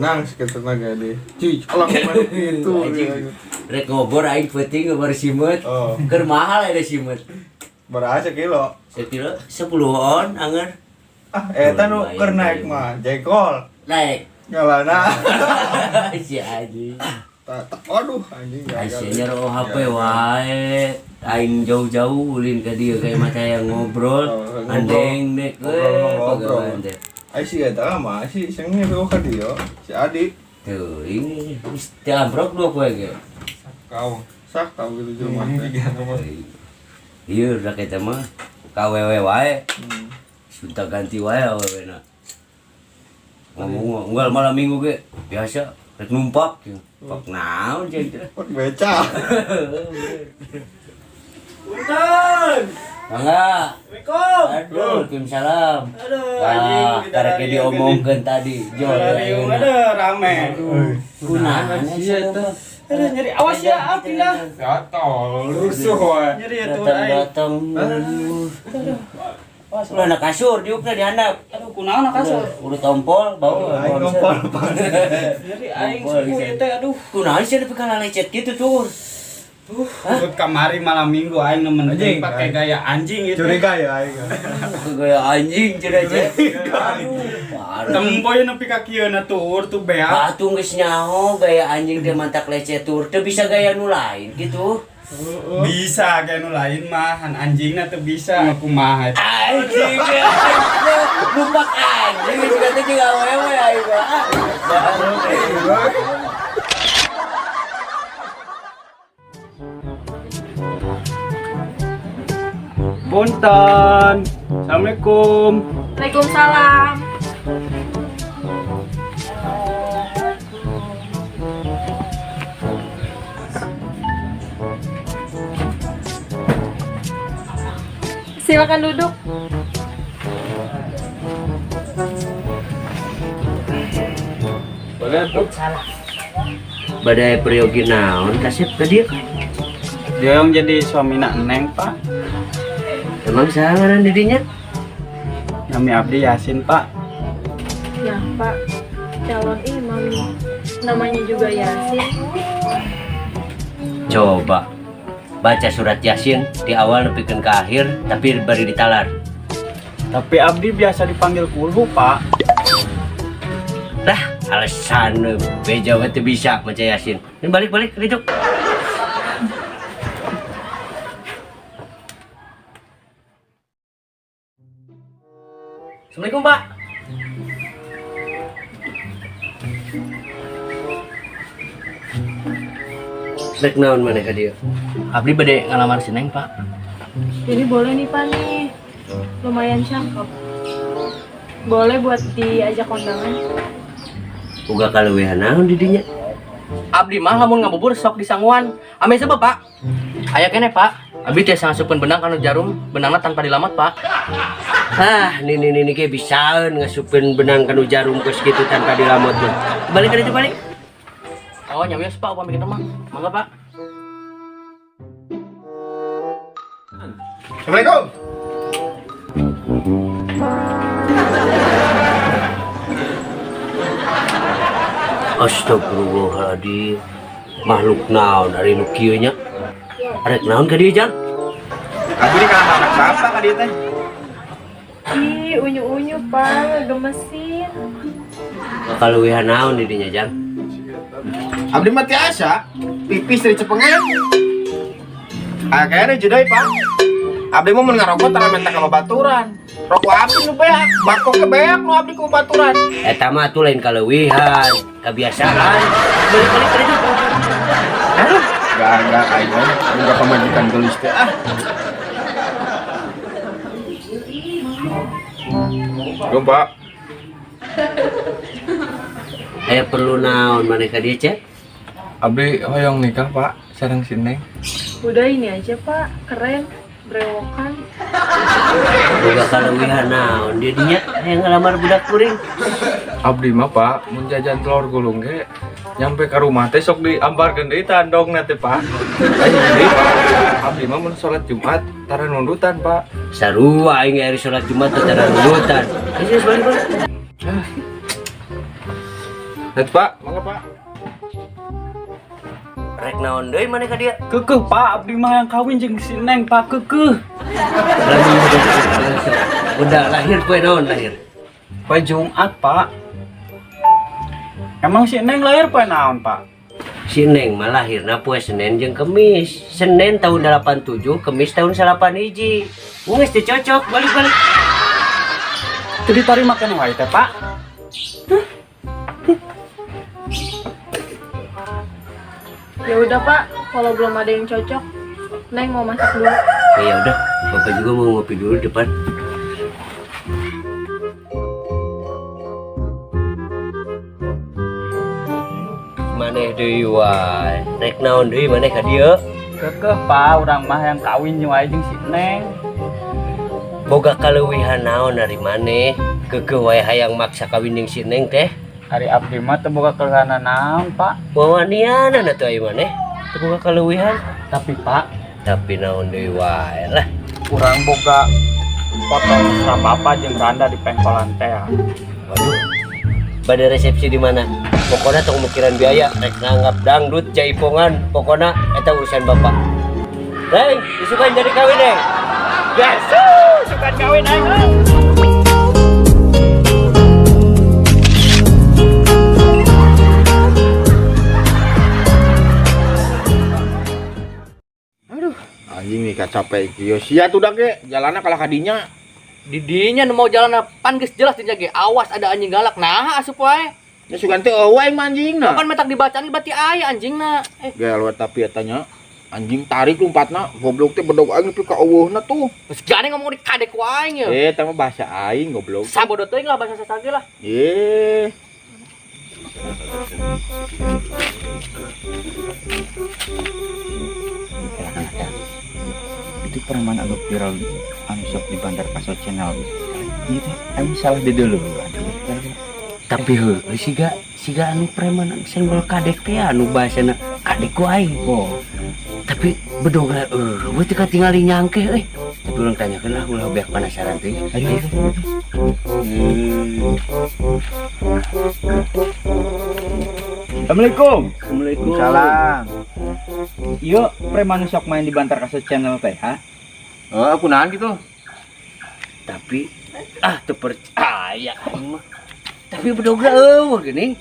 benang sekitar tenaga deh. Cuy, kalau kemarin itu. Rek ngobor aing penting ngobor simut. Keur mahal ada simut. Berapa kilo? Sekilo 10-on anger. Eta nu keur naik mah jengkol. Naik. Ngalana. Si anjing. Aduh anjing gagal. Asyanya roh HP wae. Aing jauh-jauh ulin ka dieu kayak mah yang ngobrol. Andeng dek ngobrol. Ai si eta mah si sing ngewe ka dieu, si Adi. Tuh, ini ambrok 2 poe ge. Kau gitu cuma. Iya, udah kita mah KWW wae. Sudah ganti wae awewena. Ngomong unggal malam minggu ge biasa rek numpak. Pak naon cai teh? Pak beca. Punten. Mangga. Assalamualaikum. Aduh, Waalaikumsalam. Aduh, anjing karek diomongkeun tadi. Jol. Aduh, rame. Kunaha sih eta? Aduh, nyeri. Awas ya, pindah. Gatal, rusuh wae. Nyeri ya tuh aing. Datang. Aduh. Awas lu anak kasur diupna dihandap. Aduh, kunaon kasur. Urut tompol bau. Aing ngompol. Nyeri aing suku ieu teh aduh. Kunaha sih tapi kana lecet gitu tuh. Ikut kamari malam minggu aing nemen Anjing, pakai gaya anjing gitu. Curiga ya aing. Gaya anjing cenah cek. Tempoy nepi ka kieuna tur tuh beak. Batu geus nyaho gaya anjing teh mantak lecet tur teu bisa gaya nu lain gitu. Bisa gaya nu lain mah han anjingna teu bisa kumaha eta. Anjing. Lupak anjing geus kata jeung awewe aing mah. Punten. Assalamualaikum. Waalaikumsalam. Silakan duduk. Boleh tuh. Badai periogi naon kasep ka dieu? Dia yang jadi suami nak Neng, Pak. Emang saha didinya? Nami Abdi Yasin, Pak. Ya Pak, calon imam namanya juga Yasin. Coba baca surat Yasin di awal nepikeun ke akhir tapi bari ditalar. Tapi Abdi biasa dipanggil Kulhu, Pak. Lah, alasan beja we teu bisa maca Yasin. Ini balik riduk. Assalamualaikum, Pak. Rek naon maneh ka dieu? Abdi bade ngalamar si Neng, Pak. Ini boleh nih Pak nih, lumayan cakep. Boleh buat diajak kondangan. Uga kaleuwehan naon didinya? Abdi mah lamun ngabubur sok disangguan. Ame sebab, Pak. Aya keneh, Pak. Abdi teh sangasupkeun benang kana jarum, benangna tanpa dilamat, Pak. Ini ge bisaeun ngasupkeun benang kanu jarum geus kitu tanpa dilamot tuh. Balik ka ditu balik. Oh, nyamios, Pak, upami kitu mah. Mangga, Pak. Assalamualaikum. Astagfirullahaladzim. Makhluk naon ari nu kieu nya? Arek naon ka dieu, Jang? Abdi ka anak bapak ka dieu teh. Ih, unyu-unyu Pak, gemesin. Kaleuwehan naon di dinya, Jang? Abdi mah tiasa pipis dari cepengan. Kayaknya judai Pak. Abdi mau ngarokok tara mentak sama baturan. Rokok abdi nu beak, bako ke beak nu abdi ku baturan. Eta mah tuh lain kaleuwihan, kebiasaan. Balik ka ditu. Enggak aing enggak pemajikan gelis teh ah. Go, Pak. Aya perlu naon maneh ka dieu, Cep? Abdi hoyong nikah, Pak. Sareng si Neng. Udah ini aja Pak, keren, brewokan. Boga kaleuwihan naon dia dinya aya ngalamar budak kuring. Abdi mah, Pak, mun jajan telur gulung ge nyampe ka rumah teh sok diamparkeun deui tandongna teh, Pak. Jadi, Pak, abdi mah mun salat Jumat tara nundutan, Pak. Sarua aing ari salat Jumat teh tara nudutan. Geus balik. Net, Pak, mangga, Pak. Rek naon deui maneh ka dieu? Kekeh Pak, abdi mah yang kawin jeung si Neng Pak, kekeh. Lamun budak lahir poe naon lahir? Poe Jumat Pak. Emang si Neng lahir poe naon Pak? Si Neng mah lahirna poe Senin jeung Kemis. Senin tahun 87, Kemis tahun 81. Geus teu cocok, balik-balik. Teu ditarima keneh wae teh Pak. Ya udah Pak, kalau belum ada yang cocok, Neng mau masak dulu. Ya udah, Bapak juga mau ngopi dulu depan. Maneh deui wae. Rek naon deui maneh ka dieu? Kekeh Pak, urang mah yang kawin jeung wae jeung si Neng. Boga kaleuwihan naon dari maneh? Kekeh wae hayang maksa kawin jeung si Neng teh. Ari abdi mah teu boga kelehana naon Pak. Wawaniana atuh aya maneh. Teu boga kaleuwihan. Tapi Pak, Tapi naon deui wae lah. urang boga potong apa jeung randa di pengkolan teh. Waduh. Bade resepsi di mana? Pokoknya tong mikiran biaya, rek nganggap dangdut jaipongan, pokoknya eta urusan bapak. Neng, disukain jadi kawin, Neng. Biasa, suka kawin aja. Anjing nih capek kieu sia tuh dak ge jalanna kalah kadinya. Di dinya nu mau jalan pan geus jelas dinya ge. Awas ada anjing galak. Nah asup wae. Ya sugan teh eueuh anjingna. Kapan metak dibacaan berarti aya anjingna. Gelo tapi etanya anjing tarik lompatna goblok teh bedog aing nepi ka eueuhna tuh. Geus gane ngomong di kadek wae nya. Eta mah bahasa aing goblok. Sabodo teuing lah bahasa sasage lah. Itu pereman anu viral anu sok di Bandar Kaso Channel itu aing salah di dulu. Tapi heuh, siga anu preman anu senggol kadek teh anu bahasana kadek ku aing. Oh, Tapi bedoga we teu katingali nyangke euy. Tapi urang tanyakeun lah ulah beak penasaran teh. ayo. Assalamualaikum. Assalamualaikum. Salam. Iya, preman sok main di Bantar Kaso Channel teh, ha? Oh, kunahan gitu. Tapi teu percaya aing mah. Tapi bedoga eueuh geuning.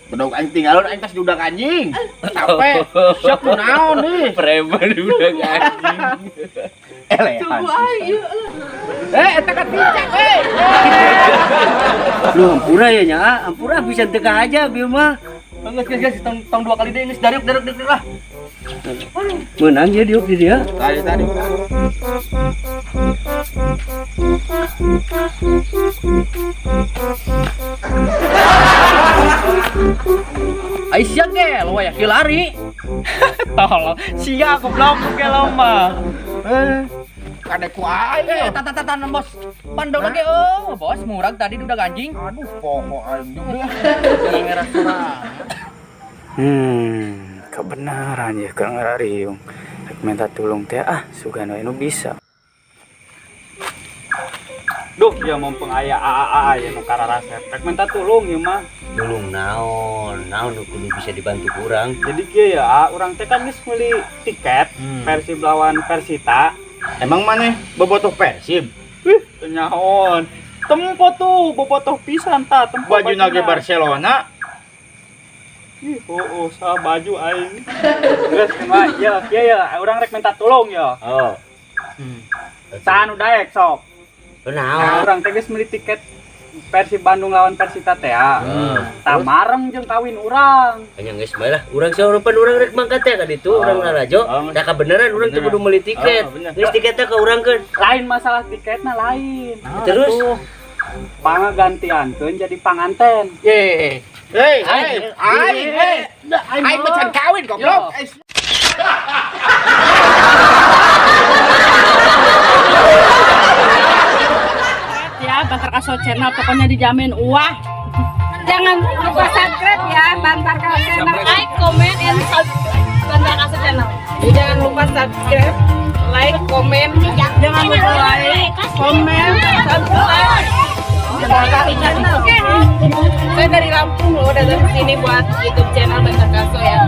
Bedog aing tinggalon aing tas dudak anjing. Capek. Sok kunaon nih. Preman udah anjing. Eta ka ticak Lu ampura ya nya, ampura bisa teka aja bieu mah. Geus tong 2 kali deui geus daruk lah. Menang ya diuk di dia. Tadi. Ai sia ge lo ya kieu lari. Tolong, sia goblok ke lomba. Kadek ku aing. Tatan bos. Pandog lagi bos murag tadi udah anjing. Aduh, poho aing juga. Ngerasa surah. Kebenaran ya Kang Rariung. Rek minta tolong teh sugan wae nu bisa. Duh, ya mumpung aya AAA ya nu kararasep. Rek minta tulung ya mah. Tulung naon nu kudu bisa dibantu kurang. Jadi kieu ya, urang teh kan geus meuli tiket Persib lawan Persita. Emang maneh bobotoh Persib? Teu nyaon. Tempo tuh bobotoh pisan ta, tempo Bajuna ge Barcelona. Ih, salah baju aing. Terus kumaha? Ya, urang rek minta tulung ya. Oh. Saha nu daek sok. Naon? Nah, urang teh geus meuli tiket Persib Bandung lawan Persita teh. Tah mareng jeung kawin urang. Hanya geus bae lah. Urang saeurepan urang rek mangkat teh ka ditu, urang ngarajo. Da kabeneran urang teh kudu meuli tiket. Geus tiket teh ka urangkeun. Lain masalah tiketna lain. Terus pangagantiankeun jadi panganten. Ye. Ai pecan kawin goblok. Ya, Bantar Kaso Channel pokoknya dijamin wah. Jangan lupa subscribe ya, Bantar Kaso Channel. Like, comment, and subscribe Bantar Kaso Channel. Jangan lupa subscribe, like, comment, jangan lupa like, comment, subscribe. Bantar Kaso Channel. Saya dari Lampung loh, datang ke sini buat YouTube channel Bantar Kaso ya.